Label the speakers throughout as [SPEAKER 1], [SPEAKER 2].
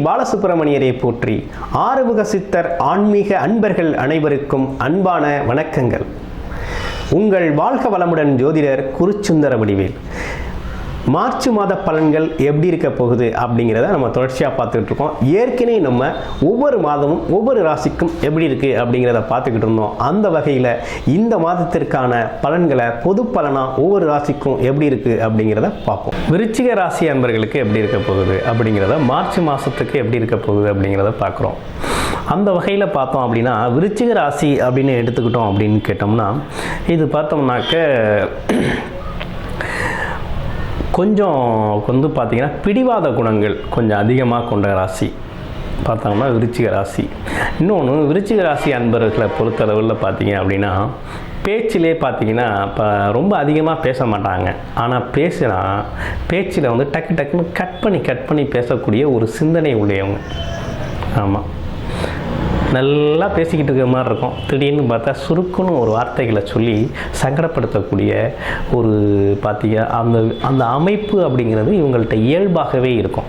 [SPEAKER 1] பாலசுப்பிரமணியரை போற்றி. ஆறுமுக சித்தர் ஆன்மீக அன்பர்கள் அனைவருக்கும் அன்பான வணக்கங்கள். உங்கள் வாழ்க வளமுடன் ஜோதிடர் குருச்சுந்தர வடிவேல். மார்ச் மாத பலன்கள் எப்படி இருக்க போகுது அப்படிங்கிறத நம்ம தொடர்ச்சியாக பார்த்துக்கிட்டு இருக்கோம். ஏற்கனவே நம்ம ஒவ்வொரு மாதமும் ஒவ்வொரு ராசிக்கும் எப்படி இருக்குது அப்படிங்கிறத பார்த்துக்கிட்டு இருந்தோம். அந்த வகையில் இந்த மாதத்திற்கான பலன்களை பொது பலனாக ஒவ்வொரு ராசிக்கும் எப்படி இருக்குது அப்படிங்கிறத பார்ப்போம். விருச்சிக ராசி அன்பர்களுக்கு எப்படி இருக்க போகுது அப்படிங்கிறத, மார்ச் மாதத்துக்கு எப்படி இருக்க போகுது அப்படிங்கிறத பார்க்குறோம். அந்த வகையில் பார்த்தோம் அப்படின்னா, விருச்சிக ராசி அப்படின்னு எடுத்துக்கிட்டோம் அப்படின்னு கேட்டோம்னா, இது பார்த்தோம்னாக்க கொஞ்சம் பார்த்திங்கன்னா பிடிவாத குணங்கள் கொஞ்சம் அதிகமாக கொண்ட ராசி பார்த்தோம்னா விருச்சிக ராசி. இன்னொன்று, விருச்சிக ராசி அன்பர்களை பொறுத்தளவில் பார்த்தீங்க அப்படின்னா, பேச்சிலே பார்த்தீங்கன்னா இப்போ ரொம்ப அதிகமாக பேச மாட்டாங்க. ஆனால் பேச்சில் டக்குன்னு கட் பண்ணி பேசக்கூடிய ஒரு சிந்தனை உடையவங்க. ஆமாம், நல்லா பேசிக்கிட்டு இருக்கிற மாதிரி இருக்கும். திடீர்னு பார்த்தா சுருக்குன்னு ஒரு வார்த்தைகளை சொல்லி சங்கடப்படுத்தக்கூடிய ஒரு பார்த்தீங்க அந்த அமைப்பு அப்படிங்கிறது இவங்கள்ட்ட இயல்பாகவே இருக்கும்.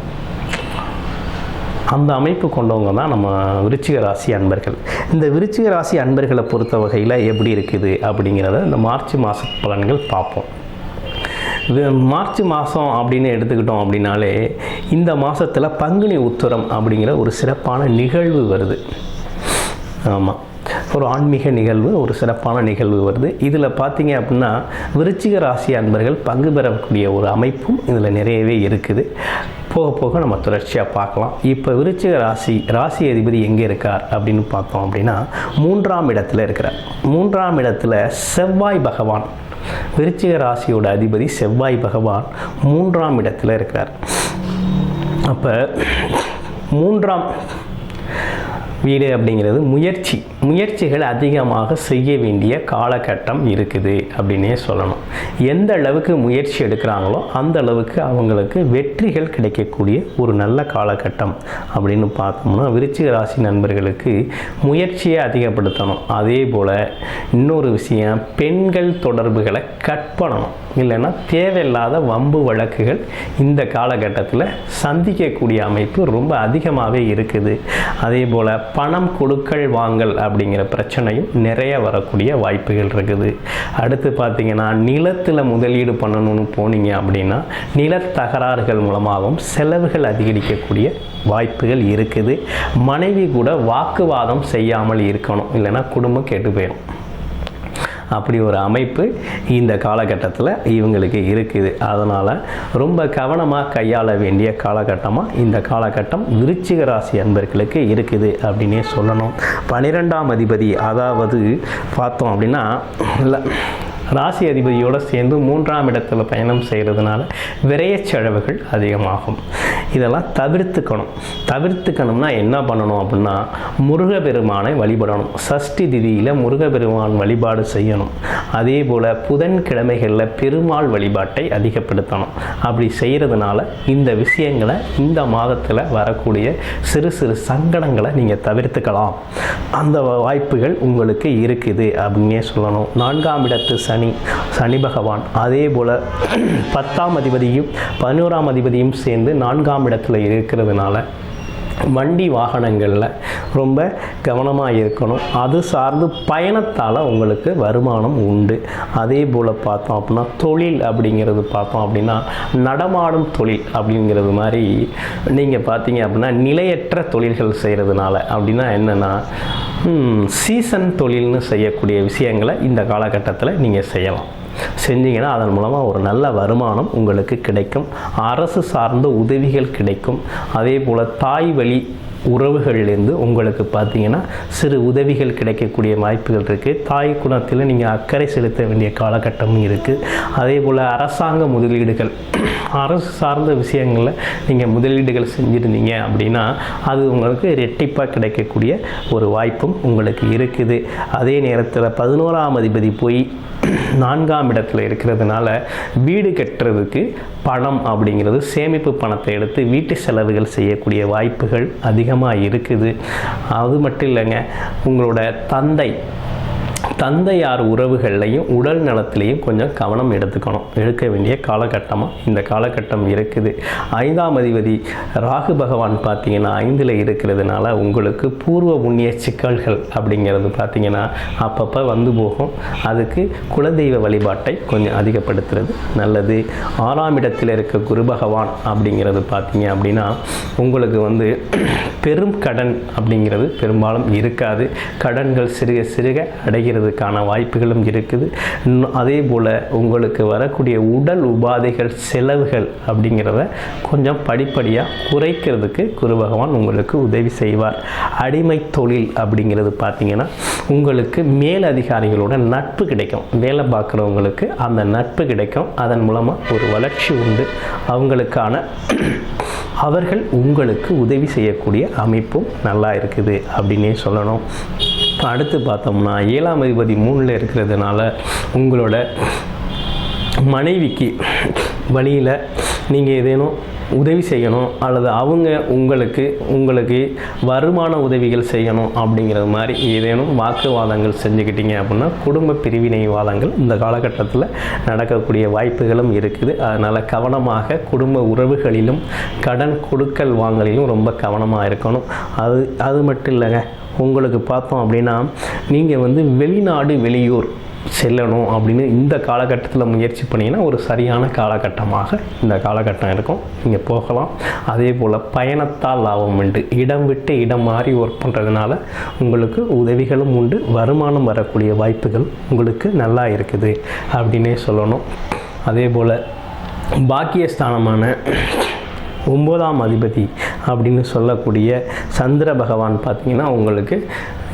[SPEAKER 1] அந்த அமைப்பு கொண்டவங்க தான் நம்ம விருச்சிக ராசி அன்பர்கள். இந்த விருச்சிக ராசி அன்பர்களை பொறுத்த வகையில் எப்படி இருக்குது அப்படிங்கிறத இந்த மார்ச் மாத பலன்கள் பார்ப்போம். மார்ச் மாதம் அப்படின்னு எடுத்துக்கிட்டோம் அப்படின்னாலே, இந்த மாதத்தில் பங்குனி உத்திரம் அப்படிங்கிற ஒரு சிறப்பான நிகழ்வு வருது. ஆமாம், ஒரு ஆன்மீக நிகழ்வு, ஒரு சிறப்பான நிகழ்வு வருது. இதில் பார்த்தீங்க அப்படின்னா விருச்சிக ராசி அன்பர்கள் பங்கு பெறக்கூடிய ஒரு அமைப்பும் இதில் நிறையவே இருக்குது. போக போக நம்ம தொடர்ச்சியாக பார்க்கலாம். இப்போ விருச்சிக ராசி அதிபதி எங்கே இருக்கார் அப்படின்னு பார்த்தோம் அப்படின்னா, 3ஆம் இடத்துல இருக்கிறார். 3ஆம் இடத்துல செவ்வாய் பகவான், விருச்சிக ராசியோட அதிபதி செவ்வாய் பகவான் 3ஆம் இடத்துல இருக்கிறார். அப்போ 3ஆம் வீடு அப்படிங்கிறது முயற்சிகள் அதிகமாக செய்ய வேண்டிய காலகட்டம் இருக்குது அப்படின்னே சொல்லணும். எந்த அளவுக்கு முயற்சி எடுக்கிறாங்களோ அந்த அளவுக்கு அவங்களுக்கு வெற்றிகள் கிடைக்கக்கூடிய ஒரு நல்ல காலகட்டம் அப்படின்னு பார்த்தோம்னா, விருச்சிக ராசி நண்பர்களுக்கு முயற்சியை அதிகப்படுத்தணும். அதே போல் இன்னொரு விஷயம், பெண்கள் தொடர்புகளை கட் பண்ணணும். இல்லைன்னா தேவையில்லாத வம்பு வழக்குகள் இந்த காலகட்டத்தில் சந்திக்கக்கூடிய அமைப்பு ரொம்ப அதிகமாகவே இருக்குது. அதே போல் பணம் கொடுக்கல் வாங்கல் அப்படிங்கிற பிரச்சனையும் நிறைய வரக்கூடிய வாய்ப்புகள் இருக்குது. அடுத்து பார்த்தீங்கன்னா, நிலத்தில் முதலீடு பண்ணணும்னு போனீங்க அப்படின்னா நிலத்தகராறுகள் மூலமாகவும் செலவுகள் அதிகரிக்கக்கூடிய வாய்ப்புகள் இருக்குது. மனைவி கூட வாக்குவாதம் செய்யாமல் இருக்கணும், இல்லைன்னா குடும்பம் கெட்டு போயிடும். அப்படி ஒரு அமைப்பு இந்த காலகட்டத்தில் இவங்களுக்கு இருக்குது. அதனால் ரொம்ப கவனமாக கையாள வேண்டிய காலகட்டமாக இந்த காலகட்டம் விருச்சிக ராசி அன்பர்களுக்கு இருக்குது அப்படின்னே சொல்லணும். 12ஆம் அதிபதி, அதாவது பார்த்தோம் அப்படின்னா ராசி அதிபதியோடு சேர்ந்து 3ஆம் இடத்துல பயணம் செய்கிறதுனால விரைய செலவுகள் அதிகமாகும். இதெல்லாம் தவிர்த்துக்கணும்னா என்ன பண்ணணும் அப்படின்னா, முருகப்பெருமானை வழிபடணும். சஷ்டி திதியில் முருகப்பெருமான் வழிபாடு செய்யணும். அதே போல் புதன்கிழமைகளில் பெருமாள் வழிபாட்டை அதிகப்படுத்தணும். அப்படி செய்கிறதுனால இந்த விஷயங்களை, இந்த மாதத்தில் வரக்கூடிய சிறு சிறு சங்கடங்களை நீங்கள் தவிர்த்துக்கலாம். அந்த வாய்ப்புகள் உங்களுக்கு இருக்குது அப்படின்னே சொல்லணும். 4ஆம் இடத்து சனி பகவான், அதே போல் 10ஆம் அதிபதியும் 11ஆம் அதிபதியும் சேர்ந்து 4ஆம் இடத்துல இருக்கிறதுனால வண்டி வாகனங்களில் ரொம்ப கவனமாக இருக்கணும். அது சார்ந்து பயணத்தால் உங்களுக்கு வருமானம் உண்டு. அதே போல் பார்த்தோம் அப்படின்னா தொழில் அப்படிங்கிறது பார்த்தோம் அப்படின்னா நடமாடும் தொழில் அப்படிங்கிறது மாதிரி நீங்கள் பார்த்தீங்க அப்படின்னா நிலையற்ற தொழில்கள் செய்கிறதுனால அப்படின்னா என்னென்னா சீசன் தொழில்னு செய்யக்கூடிய விஷயங்களை இந்த காலகட்டத்தில் நீங்கள் செய்யலாம். செஞ்சீங்கன்னா அதன் மூலமாக ஒரு நல்ல வருமானம் உங்களுக்கு கிடைக்கும். அரசு சார்ந்த உதவிகள் கிடைக்கும். அதே போல் தாய் வழி உறவுகளிலிருந்து உங்களுக்கு பார்த்தீங்கன்னா சிறு உதவிகள் கிடைக்கக்கூடிய வாய்ப்புகள் இருக்குது. தாய் குணத்தில் நீங்கள் அக்கறை செலுத்த வேண்டிய காலகட்டமும் இருக்குது. அதே போல் அரசாங்க முதலீடுகள், அரசு சார்ந்த விஷயங்களில் நீங்கள் முதலீடுகள் செஞ்சுருந்தீங்க அப்படின்னா அது உங்களுக்கு ரெட்டிப்பாக கிடைக்கக்கூடிய ஒரு வாய்ப்பும் உங்களுக்கு இருக்குது. அதே நேரத்தில் 11ஆம் அதிபதி போய் 4ஆம் இடத்துல இருக்கிறதுனால வீடு கட்டுறதுக்கு பணம் அப்படிங்கிறது, சேமிப்பு பணத்தை எடுத்து வீட்டு செலவுகள் செய்யக்கூடிய வாய்ப்புகள் அதிகமாக இருக்குது. அது மட்டும் இல்லைங்க, உங்களோட தந்தையார் உறவுகள்லையும் உடல் நலத்திலையும் கொஞ்சம் கவனம் எடுக்க வேண்டிய காலகட்டமாக இந்த காலகட்டம் இருக்குது. 5ஆம் அதிபதி ராகு பகவான் பார்த்தீங்கன்னா 5ல் இருக்கிறதுனால உங்களுக்கு பூர்வ புண்ணிய சிக்கல்கள் அப்படிங்கிறது பார்த்தீங்கன்னா அப்பப்போ வந்து போகும். அதுக்கு குலதெய்வ வழிபாட்டை கொஞ்சம் அதிகப்படுத்துறது நல்லது. 6ஆம் இடத்தில் இருக்க குரு பகவான் அப்படிங்கிறது பார்த்தீங்க அப்படின்னா உங்களுக்கு வந்து பெரும் கடன் அப்படிங்கிறது பெரும்பாலும் இருக்காது. கடன்கள் சிறுக சிறுக அடைகிறதுக்கான வாய்ப்புகளும் இருக்குது. அதே போல் உங்களுக்கு வரக்கூடிய உடல் உபாதைகள் செலவுகள் அப்படிங்கிறத கொஞ்சம் படிப்படியாக குறைக்கிறதுக்கு குரு பகவான் உங்களுக்கு உதவி செய்வார். அடிமை தொழில் அப்படிங்கிறது பார்த்தீங்கன்னா உங்களுக்கு மேலதிகாரிகளோட நட்பு கிடைக்கும். வேலை பார்க்குறவங்களுக்கு அந்த நட்பு கிடைக்கும். அதன் மூலமாக ஒரு வளர்ச்சி உண்டு. அவர்கள் உங்களுக்கு உதவி செய்யக்கூடிய அமைப்பும் நல்லா இருக்குது அப்படின்னே சொல்லணும். அடுத்து பார்த்தோம்னா 7ஆம் அதிபதி 3ல் இருக்கிறதுனால உங்களோட மனைவிக்கு வழியில் நீங்கள் ஏதேனும் உதவி செய்யணும் அல்லது அவங்க உங்களுக்கு வருமான உதவிகள் செய்யணும் அப்படிங்கிறது மாதிரி ஏதேனும் வாக்குவாதங்கள் செஞ்சுக்கிட்டீங்க அப்படின்னா குடும்ப பிரிவினைவாதங்கள் இந்த காலகட்டத்தில் நடக்கக்கூடிய வாய்ப்புகளும் இருக்குது. அதனால் கவனமாக குடும்ப உறவுகளிலும் கடன் கொடுக்கல் வாங்கலிலும் ரொம்ப கவனமாக இருக்கணும். அது மட்டும் இல்லைங்க, உங்களுக்கு பார்த்தோம் அப்படின்னா நீங்கள் வந்து வெளிநாடு வெளியூர் செல்லணும் அப்படின்னு இந்த காலகட்டத்தில் முயற்சி பண்ணிங்கன்னா ஒரு சரியான காலகட்டமாக இந்த காலகட்டம் இருக்கும். நீங்கள் போகலாம். அதே போல் பயணத்தால் லாபம் உண்டு. இடம் விட்டு இடம் மாறி ஒர்க் பண்ணுறதுனால உங்களுக்கு உதவிகளும் உண்டு. வருமானம் வரக்கூடிய வாய்ப்புகள் உங்களுக்கு நல்லா இருக்குது அப்படின்னே சொல்லணும். அதே போல் பாக்கியஸ்தானமான 9ஆம் அதிபதி அப்படின்னு சொல்லக்கூடிய சந்திர பகவான் பார்த்திங்கன்னா உங்களுக்கு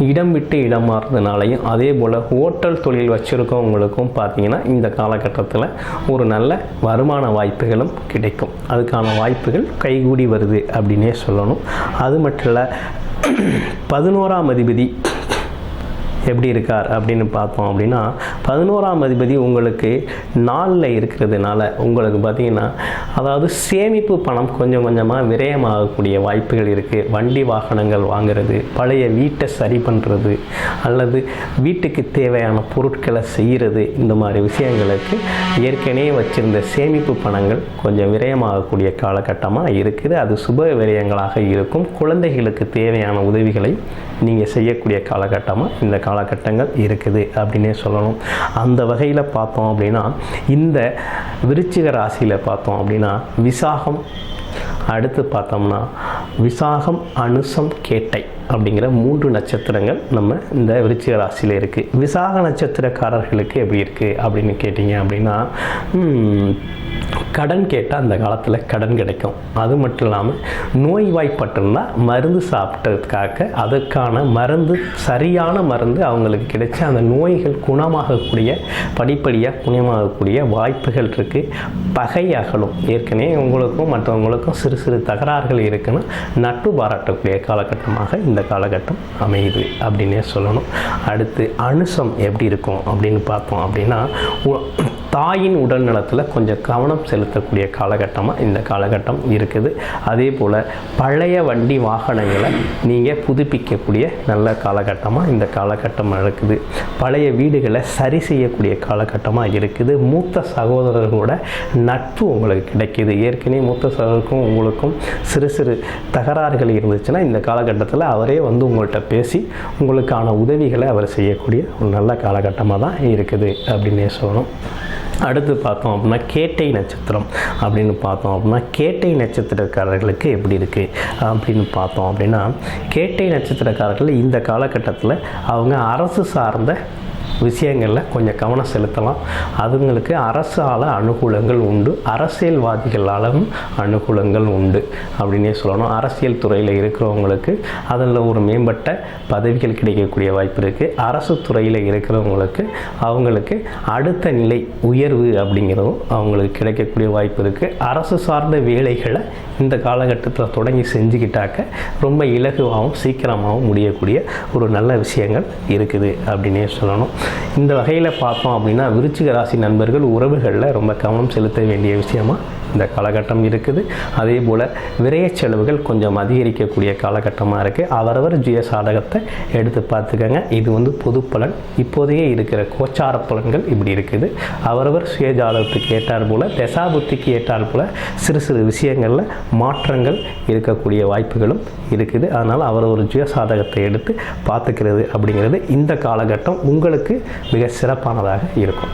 [SPEAKER 1] இடம் விட்டு இடம் மாறுறதுனாலையும் அதே போல் ஹோட்டல் தொழில் வச்சுருக்கவங்களுக்கும் பார்த்திங்கன்னா இந்த காலகட்டத்தில் ஒரு நல்ல வருமான வாய்ப்புகளும் கிடைக்கும். அதுக்கான வாய்ப்புகள் கைகூடி வருது அப்படின்னே சொல்லணும். அது மட்டும் இல்லை, 11ஆம் அதிபதி எப்படி இருக்கார் அப்படின்னு பார்த்தோம் அப்படின்னா 11ஆம் அதிபதி உங்களுக்கு 4ல் இருக்கிறதுனால உங்களுக்கு பார்த்திங்கன்னா அதாவது சேமிப்பு பணம் கொஞ்சம் கொஞ்சமாக விரயமாகக்கூடிய வாய்ப்புகள் இருக்குது. வண்டி வாகனங்கள் வாங்கிறது, பழைய வீட்டை சரி பண்ணுறது அல்லது வீட்டுக்கு தேவையான பொருட்களை செய்கிறது, இந்த மாதிரி விஷயங்களுக்கு ஏற்கனவே வச்சுருந்த சேமிப்பு பணங்கள் கொஞ்சம் விரயமாகக்கூடிய காலகட்டமாக இருக்குது. அது சுப விரயங்களாக இருக்கும். குழந்தைகளுக்கு தேவையான உதவிகளை நீங்கள் செய்யக்கூடிய காலகட்டமாக இந்த காலகட்டங்கள் இருக்குது அப்படின்னே சொல்லணும். அந்த வகையில் பார்த்தோம் அப்படின்னா இந்த விருச்சிக ராசியில் பார்த்தோம் அப்படின்னா விசாகம், அடுத்து பார்த்தோம்னா விசாகம், அனுசம், கேட்டை அப்படிங்கிற 3 நட்சத்திரங்கள் நம்ம இந்த விருச்சிக ராசியில் இருக்குது. விசாக நட்சத்திரக்காரர்களுக்கு எப்படி இருக்குது அப்படின்னு கேட்டிங்க அப்படின்னா கடன் கேட்டால் அந்த காலத்தில் கடன் கிடைக்கும். அது மட்டும் இல்லாமல் நோய்வாய்ப்பட்டிருந்தால் மருந்து சாப்பிட்டதுக்காக அதற்கான மருந்து சரியான மருந்து அவங்களுக்கு கிடைச்சி அந்த நோய்கள் குணமாகக்கூடிய படிப்படியாக குணமாகக்கூடிய வாய்ப்புகள் இருக்குது. பகை அகலும். ஏற்கனவே உங்களுக்கும் மற்றவங்களுக்கும் சிறு சிறு தகராறுகள் இருக்குன்னா நட்பு பாராட்டக்கூடிய காலகட்டமாக இந்த காலகட்டம் அமையுது அப்படின்னே சொல்லணும். அடுத்து அனுசம் எப்படி இருக்கும் அப்படின்னு பார்த்தோம் அப்படின்னா தாயின் உடல் நலத்தில் கொஞ்சம் கவனம் செலுத்தக்கூடிய காலகட்டமாக இந்த காலகட்டம் இருக்குது. அதே போல் பழைய வண்டி வாகனங்களை நீங்கள் புதுப்பிக்கக்கூடிய நல்ல காலகட்டமாக இந்த காலகட்டம் இருக்குது. பழைய வீடுகளை சரி செய்யக்கூடிய காலகட்டமாக இருக்குது. மூத்த சகோதரர்களோட நட்பு உங்களுக்கு கிடைக்கிது. ஏற்கனவே மூத்த சகோதரருக்கும் உங்களுக்கும் சிறு சிறு தகராறுகள் இருந்துச்சுன்னா இந்த காலகட்டத்தில் அவரே வந்து உங்கள்கிட்ட பேசி உங்களுக்கான உதவிகளை அவர் செய்யக்கூடிய ஒரு நல்ல காலகட்டமாக தான் இருக்குது அப்படின்னே சொல்லணும். அடுத்து பார்த்தோம் அப்படின்னா கேட்டை நட்சத்திரம் அப்படின்னு பார்த்தோம் அப்படின்னா கேட்டை நட்சத்திரக்காரர்களுக்கு எப்படி இருக்குது அப்படின்னு பார்த்தோம் அப்படின்னா கேட்டை நட்சத்திரக்காரர்கள் இந்த காலகட்டத்தில் அவங்க அரசு சார்ந்த விஷயங்களில் கொஞ்சம் கவனம் செலுத்தலாம். அதுங்களுக்கு அரசால் அனுகூலங்கள் உண்டு, அரசியல்வாதிகளாலும் அனுகூலங்கள் உண்டு அப்படின்னே சொல்லணும். அரசியல் துறையில் இருக்கிறவங்களுக்கு அதில் ஒரு மேம்பட்ட பதவிகள் கிடைக்கக்கூடிய வாய்ப்பு இருக்குது. அரசு துறையில் இருக்கிறவங்களுக்கு அவங்களுக்கு அடுத்த நிலை உயர்வு அப்படிங்கிறதும் அவங்களுக்கு கிடைக்கக்கூடிய வாய்ப்பு இருக்குது. அரசு சார்ந்த வேலைகளை இந்த காலகட்டத்தில் தொடங்கி செஞ்சுக்கிட்டாக்க ரொம்ப இலகுவாகவும் சீக்கிரமாகவும் முடியக்கூடிய ஒரு நல்ல விஷயங்கள் இருக்குது அப்படின்னே சொல்லணும். இந்த வகையில் பார்த்தோம் அப்படின்னா விருச்சிக ராசி நண்பர்கள் உறவுகளில் ரொம்ப கவனம் செலுத்த வேண்டிய விஷயமாக இந்த காலகட்டம் இருக்குது. அதே போல் விரய செலவுகள் கொஞ்சம் அதிகரிக்கக்கூடிய காலகட்டமாக இருக்குது. அவரவர் சுய சாதகத்தை எடுத்து பார்த்துக்கங்க. இது வந்து பொது பலன். இப்போதையே இருக்கிற கோச்சார பலன்கள் இப்படி இருக்குது. அவரவர் சுய ஜாதகத்துக்கு ஏற்றார் போல், தசாபுத்திக்கு ஏற்றார் போல் சிறு சிறு விஷயங்களில் மாற்றங்கள் இருக்கக்கூடிய வாய்ப்புகளும் இருக்குது. அதனால் அவரவர் சுய சாதகத்தை எடுத்து பார்த்துக்கிறது அப்படிங்கிறது இந்த காலகட்டம் உங்களுக்கு மிக சிறப்பானதாக இருக்கும்.